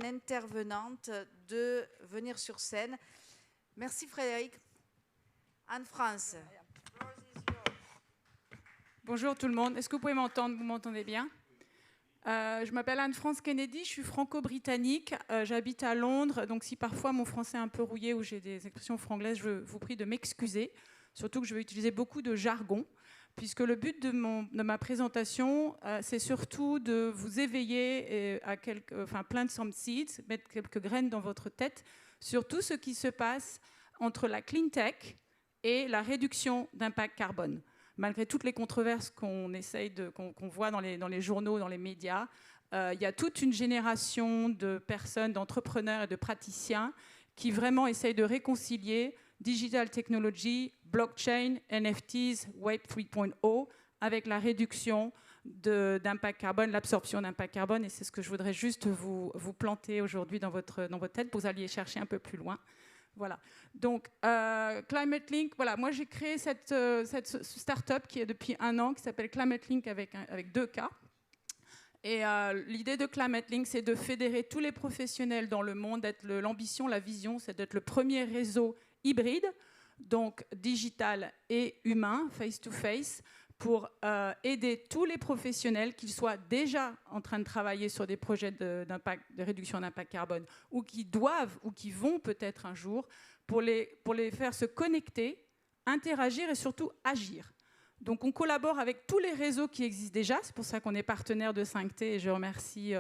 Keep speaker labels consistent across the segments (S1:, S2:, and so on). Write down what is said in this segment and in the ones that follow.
S1: intervenante de venir sur scène. Merci Frédéric. Anne-France.
S2: Bonjour tout le monde. Est-ce que vous pouvez m'entendre? Vous m'entendez bien? Je m'appelle Anne-France Kennedy, je suis franco-britannique, j'habite à Londres, donc si parfois mon français est un peu rouillé ou j'ai des expressions franglaises, je vous prie de m'excuser, surtout que je vais utiliser beaucoup de jargon, puisque le but de ma présentation, c'est surtout de vous éveiller à plant some seeds, mettre quelques graines dans votre tête, sur tout ce qui se passe entre la clean tech et la réduction d'impact carbone. Malgré toutes les controverses qu'on voit dans les journaux, dans les médias, il y a toute une génération de personnes, d'entrepreneurs et de praticiens qui vraiment essayent de réconcilier digital technology, blockchain, NFTs, Web 3.0 avec la réduction d'impact carbone, l'absorption d'impact carbone. Et c'est ce que je voudrais juste vous planter aujourd'hui dans votre tête pour que vous alliez chercher un peu plus loin. Voilà. Donc, Climate Link, voilà, moi j'ai créé cette start-up qui est depuis 1 an, qui s'appelle Climate Link avec 2 K. Et l'idée de Climate Link, c'est de fédérer tous les professionnels dans le monde, l'ambition, la vision, c'est d'être le premier réseau hybride, donc digital et humain, face-to-face, pour aider tous les professionnels, qu'ils soient déjà en train de travailler sur des projets de réduction d'impact carbone, ou qui doivent, ou qui vont peut-être un jour, pour les faire se connecter, interagir et surtout agir. Donc on collabore avec tous les réseaux qui existent déjà, c'est pour ça qu'on est partenaire de 5T, et je remercie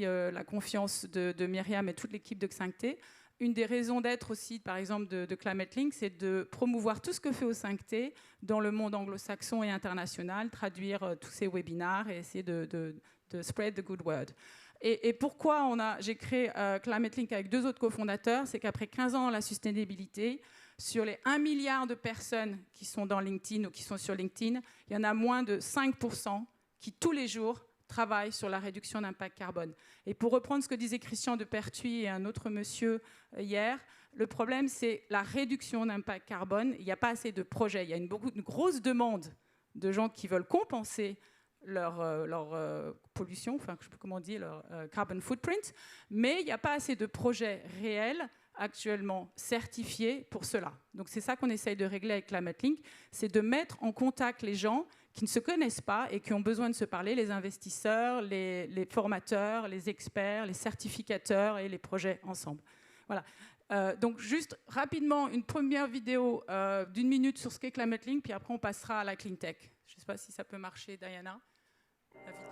S2: la confiance de Myriam et toute l'équipe de 5T. Une des raisons d'être aussi, par exemple, de Climate Link, c'est de promouvoir tout ce que fait O5T dans le monde anglo-saxon et international, traduire tous ces webinars et essayer de spread the good word. Et pourquoi j'ai créé Climate Link avec 2 autres cofondateurs? C'est qu'après 15 ans dans la sustainabilité, sur les 1 milliard de personnes qui sont dans LinkedIn ou qui sont sur LinkedIn, il y en a moins de 5% qui, tous les jours, travaillent sur la réduction d'impact carbone. Et pour reprendre ce que disait Christian de Pertuis et un autre monsieur hier, le problème, c'est la réduction d'impact carbone. Il n'y a pas assez de projets. Il y a une grosse demande de gens qui veulent compenser leur pollution, enfin, je sais pas comment on dit, leur carbon footprint, mais il n'y a pas assez de projets réels actuellement certifiés pour cela. Donc c'est ça qu'on essaye de régler avec Climate Link, c'est de mettre en contact les gens qui ne se connaissent pas et qui ont besoin de se parler, les investisseurs, les formateurs, les experts, les certificateurs et les projets ensemble. Voilà. Donc juste rapidement, une première vidéo d'1 minute sur ce qu'est Climate Link, puis après on passera à la clean tech. Je ne sais pas si ça peut marcher, Diana. La vidéo.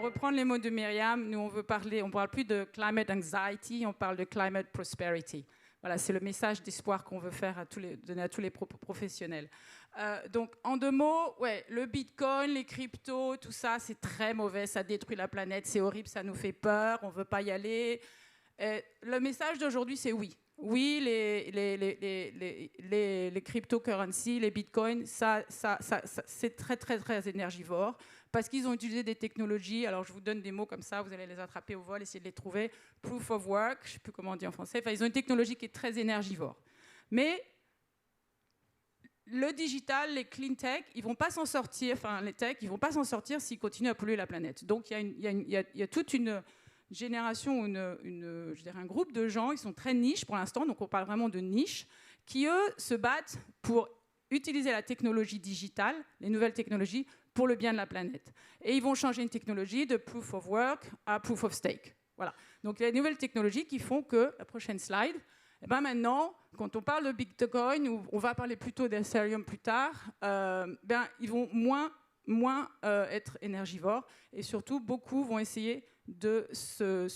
S2: Reprendre les mots de Myriam, nous on parle plus de climate anxiety, on parle de climate prosperity. Voilà, c'est le message d'espoir qu'on veut faire donner à tous les professionnels. Donc en 2 mots, ouais, le Bitcoin, les cryptos, tout ça, c'est très mauvais, ça détruit la planète, c'est horrible, ça nous fait peur, on veut pas y aller. Le message d'aujourd'hui, c'est oui. Oui, les cryptocurrencies, les bitcoins, c'est très, très, très énergivore parce qu'ils ont utilisé des technologies. Alors, je vous donne des mots comme ça, vous allez les attraper au vol, essayer de les trouver. Proof of work, je ne sais plus comment on dit en français. Enfin, ils ont une technologie qui est très énergivore. Mais le digital, les clean tech, ils vont pas s'en sortir, enfin les tech, ils vont pas s'en sortir s'ils continuent à polluer la planète. Donc il y a toute une génération, je dirais un groupe de gens, ils sont très niches pour l'instant, donc on parle vraiment de niche, qui eux se battent pour utiliser la technologie digitale, les nouvelles technologies, pour le bien de la planète. Et ils vont changer une technologie de proof of work à proof of stake. Voilà. Donc il y a des nouvelles technologies qui font que, la prochaine slide, et ben maintenant, quand on parle de Bitcoin, ou on va parler plutôt d'Ethereum plus tard, ils vont moins être énergivores, et surtout beaucoup vont essayer de se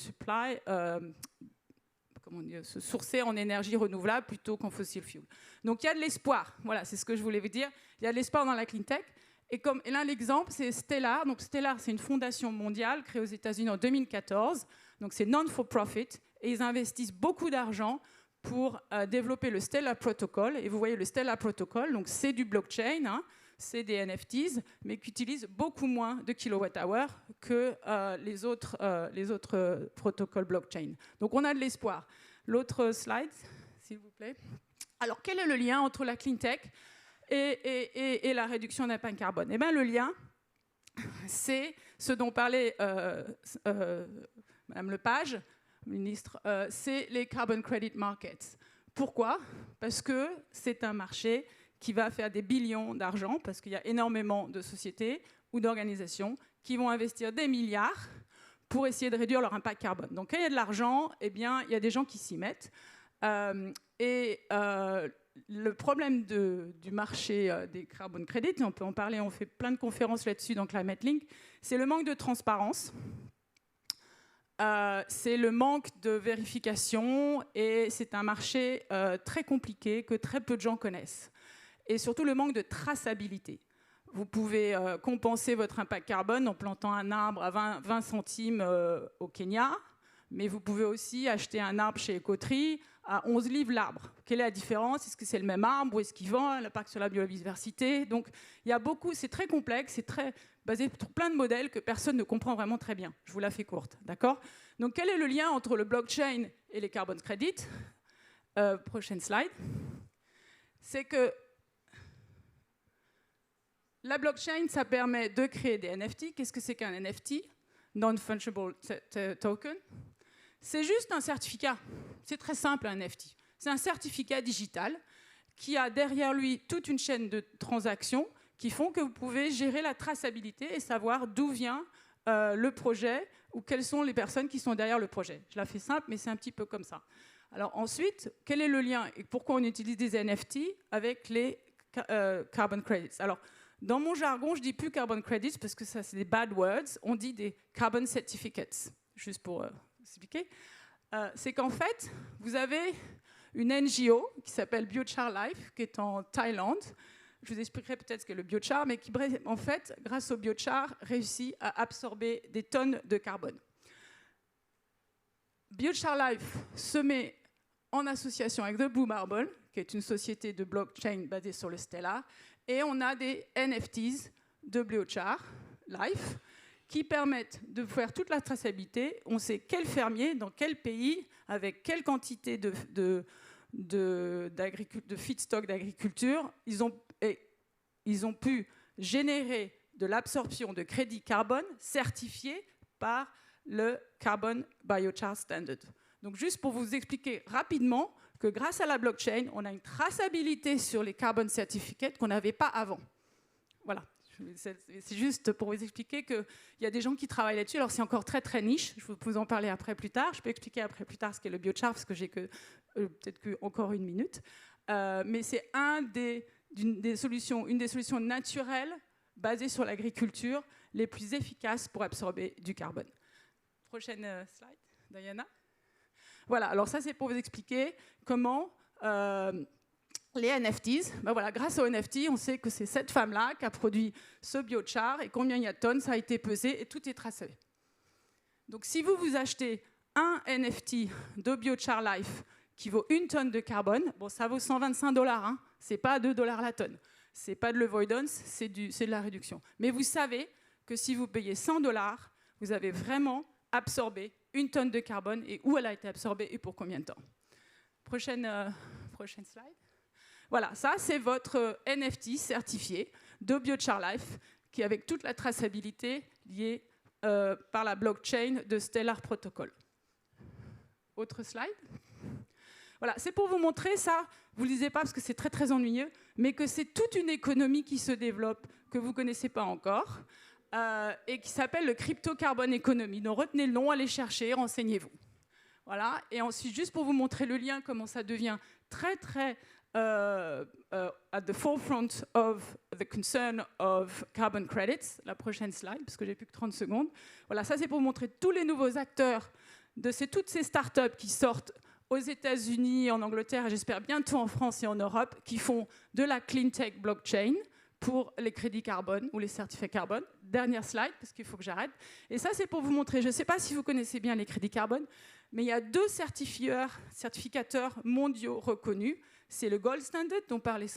S2: se sourcer en énergie renouvelable plutôt qu'en fossil fuel. Donc il y a de l'espoir, voilà, c'est ce que je voulais vous dire. Il y a de l'espoir dans la clean tech. Et là, l'exemple, c'est Stellar. Donc Stellar, c'est une fondation mondiale créée aux États-Unis en 2014. Donc c'est non-for-profit, et ils investissent beaucoup d'argent pour développer le Stellar Protocol. Et vous voyez le Stellar Protocol, donc c'est du blockchain, hein, c'est des NFTs, mais qui utilisent beaucoup moins de kilowatt-hour que les autres protocoles blockchain. Donc on a de l'espoir. L'autre slide, s'il vous plaît. Alors quel est le lien entre la clean tech et la réduction d'impact carbone? Eh bien le lien, c'est ce dont parlait Madame Lepage, ministre, c'est les carbon credit markets. Pourquoi? Parce que c'est un marché qui va faire des billions d'argent, parce qu'il y a énormément de sociétés ou d'organisations qui vont investir des milliards pour essayer de réduire leur impact carbone. Donc quand il y a de l'argent, eh bien, il y a des gens qui s'y mettent. Le problème du marché des carbon credits, et on peut en parler, on fait plein de conférences là-dessus dans Climate Link, c'est le manque de transparence. C'est le manque de vérification, et c'est un marché très compliqué que très peu de gens connaissent. Et surtout le manque de traçabilité. Vous pouvez compenser votre impact carbone en plantant un arbre à 20 centimes au Kenya, mais vous pouvez aussi acheter un arbre chez Ecotree à 11 livres l'arbre. Quelle est la différence? Est-ce que c'est le même arbre ou est-ce qu'il vend? L'impact sur la biodiversité. Donc il y a beaucoup, c'est très complexe, c'est très basé sur plein de modèles que personne ne comprend vraiment très bien. Je vous la fais courte, d'accord? Donc quel est le lien entre le blockchain et les carbon credits? Prochaine slide. C'est que la blockchain, ça permet de créer des NFT. Qu'est-ce que c'est qu'un NFT? Non-fungible token. C'est juste un certificat. C'est très simple, un NFT. C'est un certificat digital qui a derrière lui toute une chaîne de transactions qui font que vous pouvez gérer la traçabilité et savoir d'où vient le projet ou quelles sont les personnes qui sont derrière le projet. Je la fais simple, mais c'est un petit peu comme ça. Alors ensuite, quel est le lien et pourquoi on utilise des NFT avec les carbon credits? Alors, dans mon jargon, je ne dis plus carbon credits parce que ça, c'est des bad words. On dit des carbon certificates, juste pour expliquer. C'est qu'en fait, vous avez une NGO qui s'appelle Biochar Life, qui est en Thaïlande. Je vous expliquerai peut-être ce qu'est le biochar, mais qui, en fait, grâce au biochar, réussit à absorber des tonnes de carbone. Biochar Life se met en association avec The Blue Marble, qui est une société de blockchain basée sur le Stellar, et on a des NFTs de Biochar Life qui permettent de faire toute la traçabilité. On sait quel fermier, dans quel pays, avec quelle quantité de feedstock d'agriculture, ils ont pu générer de l'absorption de crédit carbone certifié par le Carbon Biochar Standard. Donc juste pour vous expliquer rapidement que grâce à la blockchain, on a une traçabilité sur les carbon certificates qu'on n'avait pas avant. Voilà. C'est juste pour vous expliquer qu'il y a des gens qui travaillent là-dessus. Alors c'est encore très très niche, je vais vous en parler après plus tard. Je peux expliquer après plus tard ce qu'est le biochar parce que j'ai peut-être encore une minute. Mais c'est une des solutions naturelles basées sur l'agriculture les plus efficaces pour absorber du carbone. Prochaine slide, Diana. Voilà, alors ça c'est pour vous expliquer comment les NFTs, voilà, grâce aux NFT, on sait que c'est cette femme-là qui a produit ce biochar et combien il y a de tonnes, ça a été pesé et tout est tracé. Donc si vous achetez un NFT de Biochar Life qui vaut 1 tonne de carbone, bon, ça vaut 125 $, hein, c'est pas 2 $ la tonne. C'est pas de l'avoidance, c'est de la réduction. Mais vous savez que si vous payez 100 $, vous avez vraiment absorbé 1 tonne de carbone et où elle a été absorbée et pour combien de temps. Prochaine slide. Voilà, ça c'est votre NFT certifié de Biochar Life, qui est avec toute la traçabilité liée par la blockchain de Stellar Protocol. Autre slide. Voilà, c'est pour vous montrer ça, vous ne le lisez pas parce que c'est très très ennuyeux, mais que c'est toute une économie qui se développe, que vous ne connaissez pas encore, et qui s'appelle le Crypto Carbon Economy. Donc retenez le nom, allez chercher, renseignez-vous. Voilà, et ensuite, juste pour vous montrer le lien, comment ça devient très très at the forefront of the concern of carbon credits. La prochaine slide, parce que j'ai plus que 30 secondes. Voilà, ça c'est pour vous montrer tous les nouveaux acteurs de toutes ces startups qui sortent aux États-Unis, en Angleterre, et j'espère bientôt en France et en Europe, qui font de la clean tech blockchain pour les crédits carbone ou les certificats carbone. Dernière slide, parce qu'il faut que j'arrête. Et ça, c'est pour vous montrer, je ne sais pas si vous connaissez bien les crédits carbone, mais il y a 2 certificateurs mondiaux reconnus. C'est le Gold Standard, dont parlait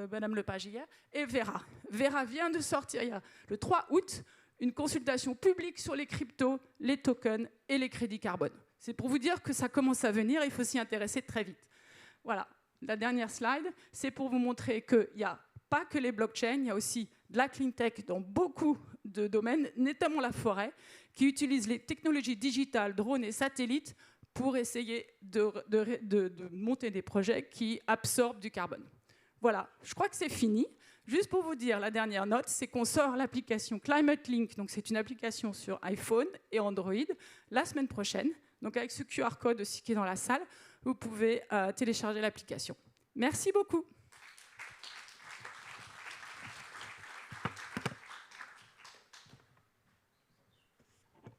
S2: Madame Lepage hier, et Vera. Vera vient de sortir, le 3 août, une consultation publique sur les cryptos, les tokens et les crédits carbone. C'est pour vous dire que ça commence à venir, il faut s'y intéresser très vite. Voilà, la dernière slide, c'est pour vous montrer qu'il n'y a pas que les blockchains, il y a aussi de la clean tech dans beaucoup de domaines, notamment la forêt, qui utilise les technologies digitales, drones et satellites pour essayer de monter des projets qui absorbent du carbone. Voilà, je crois que c'est fini. Juste pour vous dire, la dernière note, c'est qu'on sort l'application Climate Link, donc c'est une application sur iPhone et Android, la semaine prochaine. Donc avec ce QR code aussi qui est dans la salle, vous pouvez télécharger l'application. Merci beaucoup.